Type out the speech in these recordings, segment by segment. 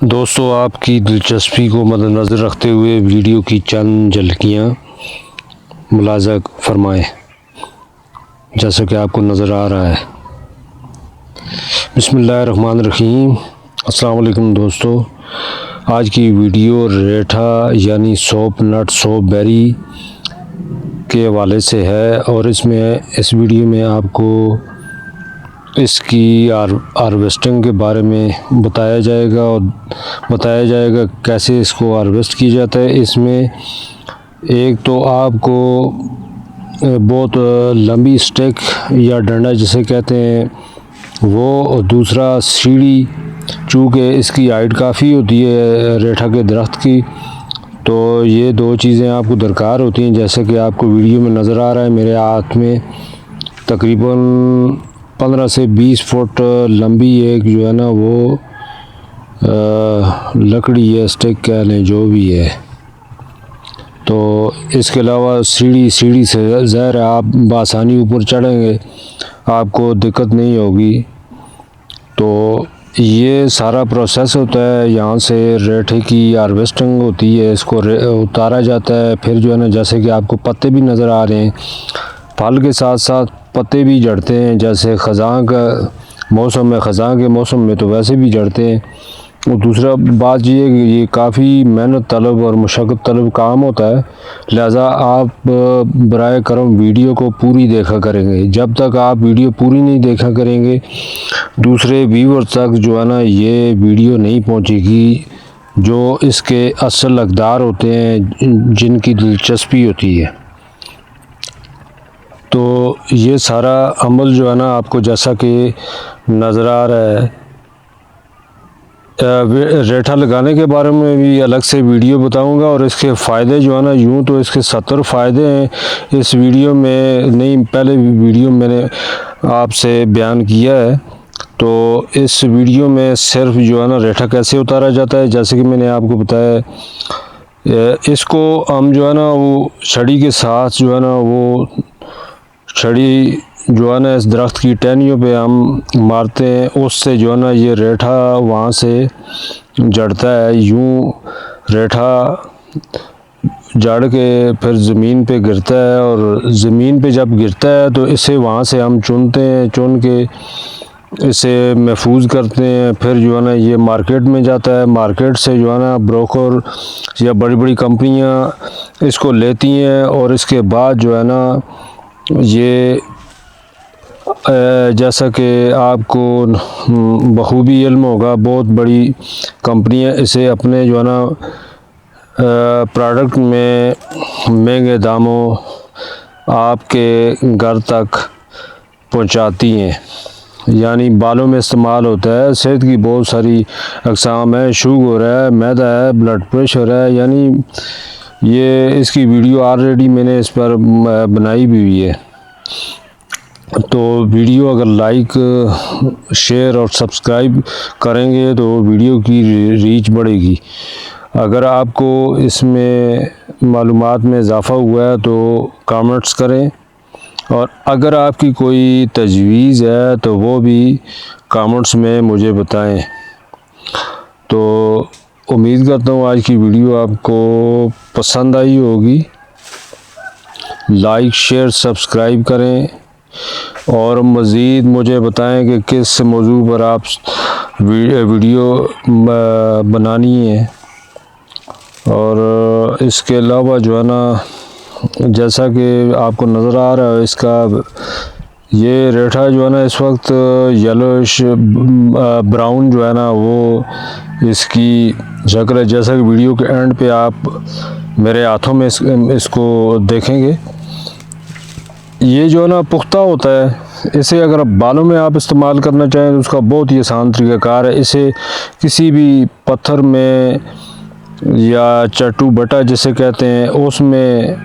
दोस्तों, आपकी दिलचस्पी को मद्देनज़र रखते हुए वीडियो की चंद झलकियाँ मुलाज़ा फरमाएँ, जैसा कि आपको नज़र आ रहा है। बिस्मिल्लाहिर्रहमानिर्रहीम। अस्सलाम वालेकुम दोस्तों, आज की वीडियो रेठा यानी सोप नट सोप बेरी के हवाले से है और इस वीडियो में आपको इसकी हार्वेस्टिंग के बारे में बताया जाएगा और बताया जाएगा कैसे इसको हार्वेस्ट किया जाता है। इसमें एक तो आपको बहुत लंबी स्टिक या डंडा जिसे कहते हैं वो, और दूसरा सीढ़ी, चूँकि इसकी हाइट काफ़ी होती है रेठा के दरख्त की, तो ये दो चीज़ें आपको दरकार होती हैं। जैसे कि आपको वीडियो में नज़र आ रहा है, मेरे हाथ में तकरीबन 15 से 20 फुट लंबी एक जो है ना वो लकड़ी है, स्टिक कह लें, जो भी है। तो इसके अलावा सीढ़ी से ज़ाहिर है आप बआसानी ऊपर चढ़ेंगे, आपको दिक्कत नहीं होगी। तो ये सारा प्रोसेस होता है, यहाँ से रेठे की हार्वेस्टिंग होती है, इसको उतारा जाता है। फिर जो है ना, जैसे कि आपको पत्ते भी नज़र आ रहे हैं, फल के साथ साथ पत्ते भी झड़ते हैं। जैसे ख़ज़ां का मौसम है, ख़ज़ां के मौसम में तो वैसे भी झड़ते हैं। और दूसरा बात ये है कि ये काफ़ी मेहनत तलब और मशक्क़त तलब काम होता है, लिहाजा आप बराए करम वीडियो को पूरी देखा करेंगे। जब तक आप वीडियो पूरी नहीं देखा करेंगे, दूसरे व्यूअर तक जो है ना ये वीडियो नहीं पहुंचेगी, जो इसके असल हकदार होते हैं, जिनकी दिलचस्पी होती है। तो ये सारा अमल जो है ना आपको जैसा कि नज़र आ रहा है, रेठा लगाने के बारे में भी अलग से वीडियो बताऊंगा और इसके फ़ायदे जो है ना, यूँ तो इसके 70 फ़ायदे हैं इस वीडियो में, नहीं पहले वीडियो मैंने आपसे बयान किया है। तो इस वीडियो में सिर्फ जो है ना रेठा कैसे उतारा जाता है, जैसे कि मैंने आपको बताया, इसको हम जो है ना वो छड़ी के साथ जो है ना वो छड़ी जो है ना इस दरख्त की टहनियों पे हम मारते हैं, उससे जो है ना ये रेठा वहाँ से जड़ता है। यूँ रेठा जड़ के फिर ज़मीन पे गिरता है और ज़मीन पे जब गिरता है तो इसे वहाँ से हम चुनते हैं, चुन के इसे महफूज करते हैं। फिर जो है ना ये मार्केट में जाता है, मार्केट से जो है ना ब्रोकर या बड़ी बड़ी कंपनियाँ इसको लेती हैं और इसके बाद जो है ना ये जैसा कि आपको बखूबी इल्म होगा, बहुत बड़ी कंपनियां इसे अपने जो है ना प्रोडक्ट में महंगे दामों आपके घर तक पहुंचाती हैं। यानी बालों में इस्तेमाल होता है, सेहत की बहुत सारी अक़साम है, शुगर है, मैदा है, ब्लड प्रेशर है। यानी ये इसकी वीडियो ऑलरेडी मैंने इस पर बनाई भी हुई है। तो वीडियो अगर लाइक, शेयर और सब्सक्राइब करेंगे तो वीडियो की रीच बढ़ेगी। अगर आपको इसमें मालूमात में इजाफ़ा हुआ है तो कमेंट्स करें, और अगर आपकी कोई तजवीज़ है तो वो भी कमेंट्स में मुझे बताएं। तो उम्मीद करता हूँ आज की वीडियो आपको पसंद आई होगी। लाइक, शेयर, सब्सक्राइब करें और मज़ीद मुझे बताएं कि किस मौजू पर आप वीडियो बनानी है। और इसके अलावा जो है ना, जैसा कि आपको नज़र आ रहा है, इसका ये रेठा जो है ना इस वक्त येलोइश ब्राउन जो है ना वो इसकी शक्ल है। जैसा कि वीडियो के एंड पे आप मेरे हाथों में इसको देखेंगे, ये जो है ना पुख्ता होता है। इसे अगर बालों में आप इस्तेमाल करना चाहें तो उसका बहुत ही आसान तरीक़ाकार है। इसे किसी भी पत्थर में या चट्टू बटा जिसे कहते हैं उसमें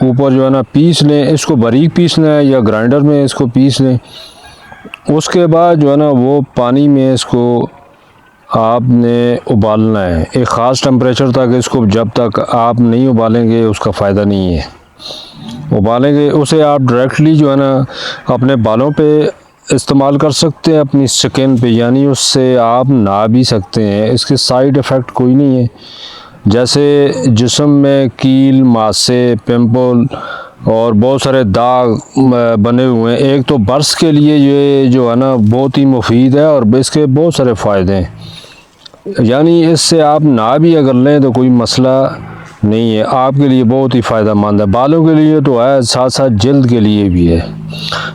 ऊपर जो है ना पीस लें, इसको बारीक पीसना है या ग्राइंडर में इसको पीस लें। उसके बाद जो है ना वो पानी में इसको आपने उबालना है एक ख़ास टेम्परेचर तक। इसको जब तक आप नहीं उबालेंगे उसका फ़ायदा नहीं है। उबालेंगे उसे आप डायरेक्टली जो है ना अपने बालों पे इस्तेमाल कर सकते हैं अपनी स्किन पे, यानी उससे आप नहा भी सकते हैं। इसके साइड इफ़ेक्ट कोई नहीं है। जैसे जिस्म में कील, मासे, पिंपल और बहुत सारे दाग बने हुए हैं, एक तो बर्स के लिए ये जो है ना बहुत ही मुफीद है और इसके बहुत सारे फ़ायदे हैं। यानी इससे आप ना भी अगर लें तो कोई मसला नहीं है, आपके लिए बहुत ही फ़ायदा मंद है। बालों के लिए तो है, साथ साथ जल्द के लिए भी है,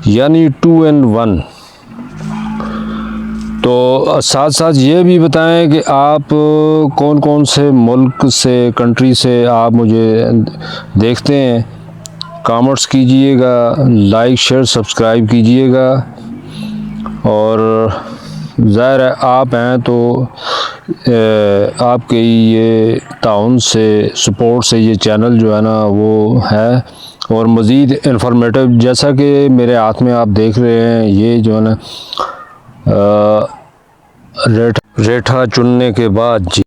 यानी 2 in 1। तो साथ साथ ये भी बताएं कि आप कौन कौन से मुल्क से, कंट्री से आप मुझे देखते हैं। कमेंट्स कीजिएगा, लाइक शेयर सब्सक्राइब कीजिएगा। और ज़ाहिर है आप हैं तो आपके ये ताउन से, सपोर्ट से ये चैनल जो है ना वो है। और मज़ीद इंफॉर्मेटिव, जैसा कि मेरे हाथ में आप देख रहे हैं, ये जो है ना रेठा चुनने के बाद जी